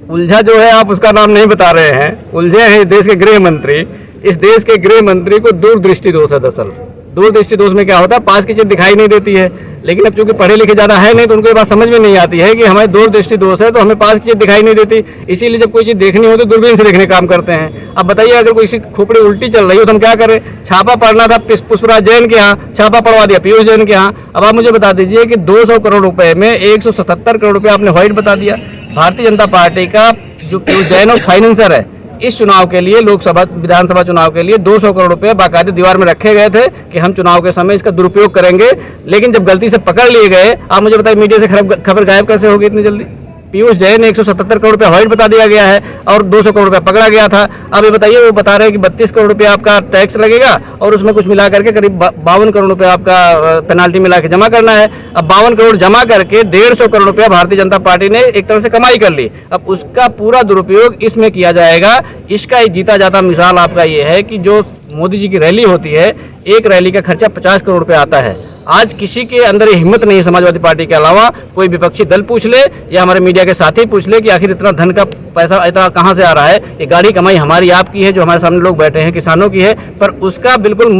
उलझा जो है आप उसका नाम नहीं बता रहे हैं। उलझे हैं देश के गृह मंत्री। इस देश के गृह मंत्री को दूरदृष्टि दोष है। दरअसल दूरदृष्टि दोष में क्या होता है, पास की चीज दिखाई नहीं देती है। लेकिन अब चूंकि पढ़े लिखे ज्यादा है नहीं, तो उनको ये बात समझ में नहीं आती है कि हमें दूरदृष्टि दोष है, तो हमें पास की चीज दिखाई नहीं देती। इसीलिए जब कोई चीज देखनी हो तो दूरबीन से देखने का काम करते हैं। अब बताइए, अगर कोई सी खोपड़ी उल्टी चल रही हो तो हम क्या करें? छापा पड़ना था पुष्पराज जैन के यहाँ, छापा पड़वा दिया पीयूष जैन के यहाँ। अब आप मुझे बता दीजिए कि 200 करोड़ रुपए में 177 करोड़ रुपए आपने व्हाइट बता दिया। भारतीय जनता पार्टी का जो पीयूष जैन और फाइनेंसर है, इस चुनाव के लिए, लोकसभा विधानसभा चुनाव के लिए 200 करोड़ रुपए बाकायदे दीवार में रखे गए थे कि हम चुनाव के समय इसका दुरुपयोग करेंगे। लेकिन जब गलती से पकड़ लिए गए, आप मुझे बताइए मीडिया से खबर गायब कैसे होगी इतनी जल्दी? पीयूष जैन 177 करोड़ रुपए व्हाइट बता दिया गया है और 200 करोड़ रुपए पकड़ा गया था। अब ये बताइए, वो बता रहे हैं कि 32 करोड़ रुपए आपका टैक्स लगेगा और उसमें कुछ मिला करके करीब 52 करोड़ रुपए आपका पेनाल्टी मिला के जमा करना है। अब 52 करोड़ जमा करके 150 करोड़ रुपया भारतीय जनता पार्टी ने एक तरह से कमाई कर ली। अब उसका पूरा दुरुपयोग इसमें किया जाएगा। इसका एक जीता जाता मिसाल आपका ये है कि जो मोदी जी की रैली होती है, एक रैली का खर्चा 50 करोड़ रुपए आता है। आज किसी के अंदर ये हिम्मत नहीं है, समाजवादी पार्टी के अलावा कोई विपक्षी दल पूछ ले या हमारे मीडिया के साथी पूछ ले कि आखिर इतना धन का पैसा इतना कहां से आ रहा है। ये गाड़ी कमाई हमारी आपकी है, जो हमारे सामने लोग बैठे हैं किसानों की है, पर उसका बिल्कुल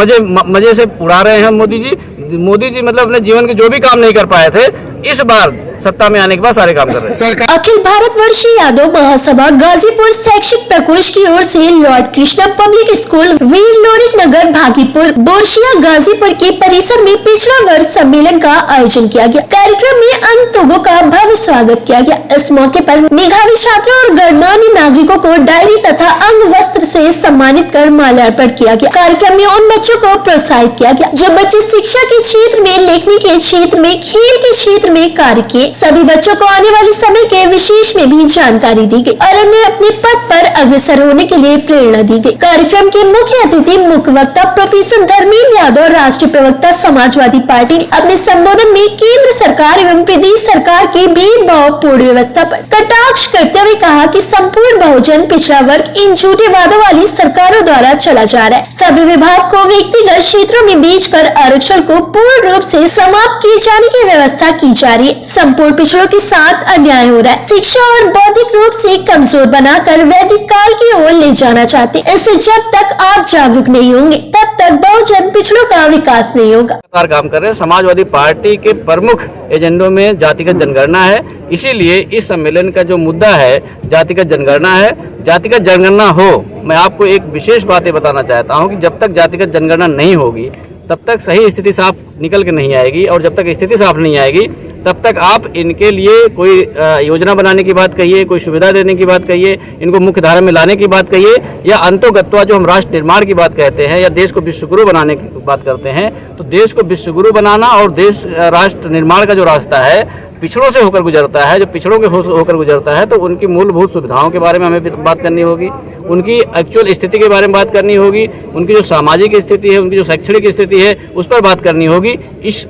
मजे से उड़ा रहे हैं मोदी जी। मोदी जी मतलब अपने जीवन के जो भी काम नहीं कर पाए थे, इस बार सत्ता में आने के बाद सारे काम कर रहे हैं। अखिल भारतवर्षीय यादव महासभा गाजीपुर शैक्षिक प्रकोष्ठ की ओर से लॉर्ड कृष्णा पब्लिक स्कूल वीर लोरिक नगर भागीपुर बोरसिया गाजीपुर के परिसर में पिछड़ा वर्ग सम्मेलन का आयोजन किया गया। कार्यक्रम में अन्य तोगों का भव्य स्वागत किया गया। इस मौके पर मेधावी छात्रों और गणमान्य नागरिकों को डायरी तथा अंग वस्त्र से सम्मानित कर माल्यार्पण किया गया। कार्यक्रम में उन बच्चों को प्रोत्साहित किया गया जो बच्चे शिक्षा के क्षेत्र में, लेखनी के क्षेत्र में, खेल के क्षेत्र में कार्य किए। सभी बच्चों को आने वाले समय के विशेष में भी जानकारी दी गई और उन्हें अपने पद पर अग्रसर होने के लिए प्रेरणा दी गई। कार्यक्रम के मुख्य अतिथि मुख्य वक्ता प्रोफेसर धर्मेंद्र यादव, राष्ट्रीय प्रवक्ता समाजवादी पार्टी, अपने संबोधन में केंद्र सरकार एवं प्रदेश सरकार की भेदभाव पूर्ण व्यवस्था पर कटाक्ष करते हुए कहा कि संपूर्ण बहुजन पिछड़ा वर्ग इन झूठे वादों वाली सरकारों द्वारा चला जा रहा है। सभी विभाग को व्यक्तिगत क्षेत्रों में बेचकर आरक्षण को पूर्ण रूप से समाप्त किए जाने की व्यवस्था की जा रही है। संपूर्ण पिछड़ों के साथ अन्याय हो रहा है। शिक्षा और बौद्धिक रूप से कमजोर बनाकर वैदिक काल की ओर ले जाना चाहते हैं। इससे जब तक आप जागरूक नहीं होंगे, तब तक बहुजन पिछड़ों का विकास नहीं होगा। काम कर रहे हैं। समाजवादी पार्टी के प्रमुख एजेंडों में जातिगत जनगणना है। इसीलिए इस सम्मेलन का जो मुद्दा है जातिगत जनगणना है। जातिगत जनगणना हो, मैं आपको एक विशेष बात बताना चाहता हूं कि जब तक जातिगत जनगणना नहीं होगी तब तक सही स्थिति साफ निकल के नहीं आएगी, और जब तक स्थिति साफ नहीं आएगी तब तक आप इनके लिए कोई योजना बनाने की बात कहिए, कोई सुविधा देने की बात कहिए, इनको मुख्य धारा में लाने की बात कहिए, या अंतोगत्वा जो हम राष्ट्र निर्माण की बात कहते हैं या देश को विश्वगुरु बनाने की बात करते हैं, तो देश को विश्वगुरु बनाना और देश राष्ट्र निर्माण का जो रास्ता है पिछड़ों से होकर गुजरता है। जो पिछड़ों के होकर गुजरता है तो उनकी मूलभूत सुविधाओं के बारे में हमें बात करनी होगी, उनकी एक्चुअल स्थिति के बारे में बात करनी होगी, उनकी जो सामाजिक स्थिति है, उनकी जो शैक्षणिक स्थिति है उस पर बात करनी होगी। इस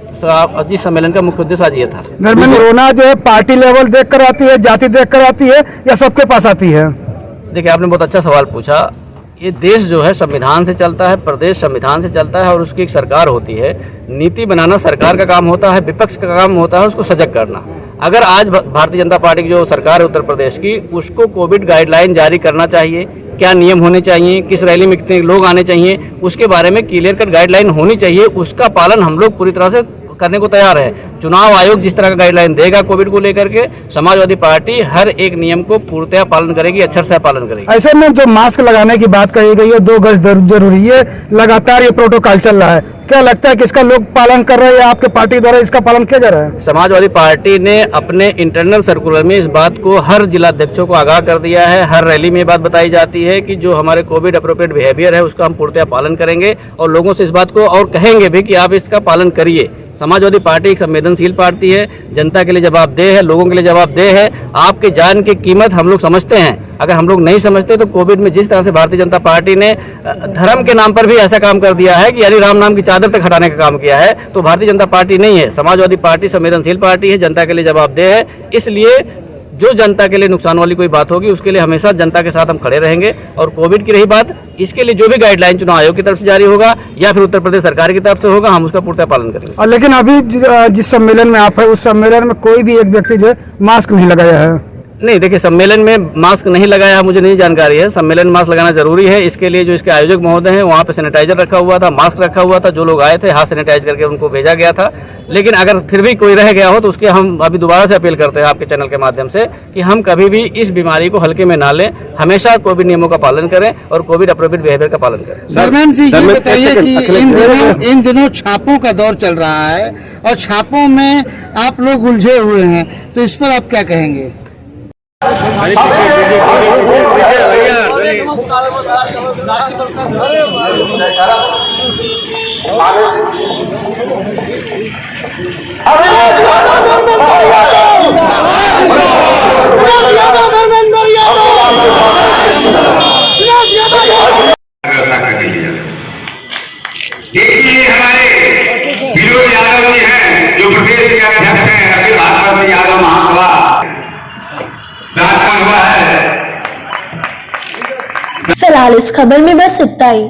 सम्मेलन का मुख्य उद्देश्य आज ये था। कोरोना जो है पार्टी लेवल देख कर आती है, जाति देख कर आती है, या सबके पास आती है? देखिए, आपने बहुत अच्छा सवाल पूछा। ये देश जो है संविधान से चलता है, प्रदेश संविधान से चलता है और उसकी एक सरकार होती है। नीति बनाना सरकार का काम होता है, विपक्ष का काम होता है उसको सजग करना। अगर आज भारतीय जनता पार्टी की जो सरकार है उत्तर प्रदेश की, उसको कोविड गाइडलाइन जारी करना चाहिए, क्या नियम होने चाहिए, किस रैली में कितने लोग आने चाहिए, उसके बारे में क्लियर कट गाइडलाइन होनी चाहिए। उसका पालन हम लोग पूरी तरह से करने को तैयार है। चुनाव आयोग जिस तरह का गाइडलाइन देगा कोविड को लेकर के, समाजवादी पार्टी हर एक नियम को पूर्णतः पालन करेगी, अक्षर से पालन करेगी। ऐसे में जो मास्क लगाने की बात कही गई है, 2 गज जरूरी है, लगातार ये प्रोटोकॉल चल रहा है, क्या लगता है कि इसका लोग पालन कर रहे हैं या आपके पार्टी द्वारा इसका पालन किया जा रहा है? समाजवादी पार्टी ने अपने इंटरनल सर्कुलर में इस बात को हर जिलाध्यक्षों को आगाह कर दिया है। हर रैली में ये बात बताई जाती है कि जो हमारे कोविड अप्रोप्रिएट बिहेवियर है उसका हम पूर्णतः पालन करेंगे और लोगों से इस बात को और कहेंगे भी कि आप इसका पालन करिए। समाजवादी पार्टी एक संवेदनशील पार्टी है, जनता के लिए जवाबदेह है, लोगों के लिए जवाबदेह है। आपके जान की कीमत हम लोग समझते हैं। अगर हम लोग नहीं समझते तो कोविड में जिस तरह से भारतीय जनता पार्टी ने धर्म के नाम पर भी ऐसा काम कर दिया है कि यानी राम नाम की चादर तक हटाने का काम किया है, तो भारतीय जनता पार्टी नहीं है। समाजवादी पार्टी संवेदनशील पार्टी है, जनता के लिए जवाबदेह है। इसलिए जो जनता के लिए नुकसान वाली कोई बात होगी उसके लिए हमेशा जनता के साथ हम खड़े रहेंगे। और कोविड की रही बात, इसके लिए जो भी गाइडलाइन चुनाव आयोग की तरफ से जारी होगा या फिर उत्तर प्रदेश सरकार की तरफ से होगा, हम उसका पूर्णतः पालन करेंगे। लेकिन अभी जिस सम्मेलन में आप है उस सम्मेलन में कोई भी एक व्यक्ति जो है मास्क नहीं लगाया है। नहीं, देखिए, सम्मेलन में मास्क नहीं लगाया, मुझे नहीं जानकारी है। सम्मेलन में मास्क लगाना जरूरी है, इसके लिए जो इसके आयोजक महोदय हैं वहाँ पे सैनिटाइजर रखा हुआ था, मास्क रखा हुआ था। जो लोग आए थे हाथ सैनिटाइज करके उनको भेजा गया था। लेकिन अगर फिर भी कोई रह गया हो तो उसके हम अभी दोबारा से अपील करते हैं आपके चैनल के माध्यम से कि हम कभी भी इस बीमारी को हल्के में ना लें, हमेशा कोविड नियमों का पालन करें और कोविड अप्रोप्रिएट बिहेवियर का पालन करें। धर्मेंद्र जी, ये बताइए कि इन दिनों छापों का दौर चल रहा है और छापों में आप लोग उलझे हुए हैं, तो इस पर आप क्या कहेंगे? देखिए, हमारे विनोद यादव जी हैं जो प्रदेश के अध्यक्ष हैं, अखिल भारत यादव महासभा राजभवन हुआ है। फिलहाल इस खबर में बस इतना ही।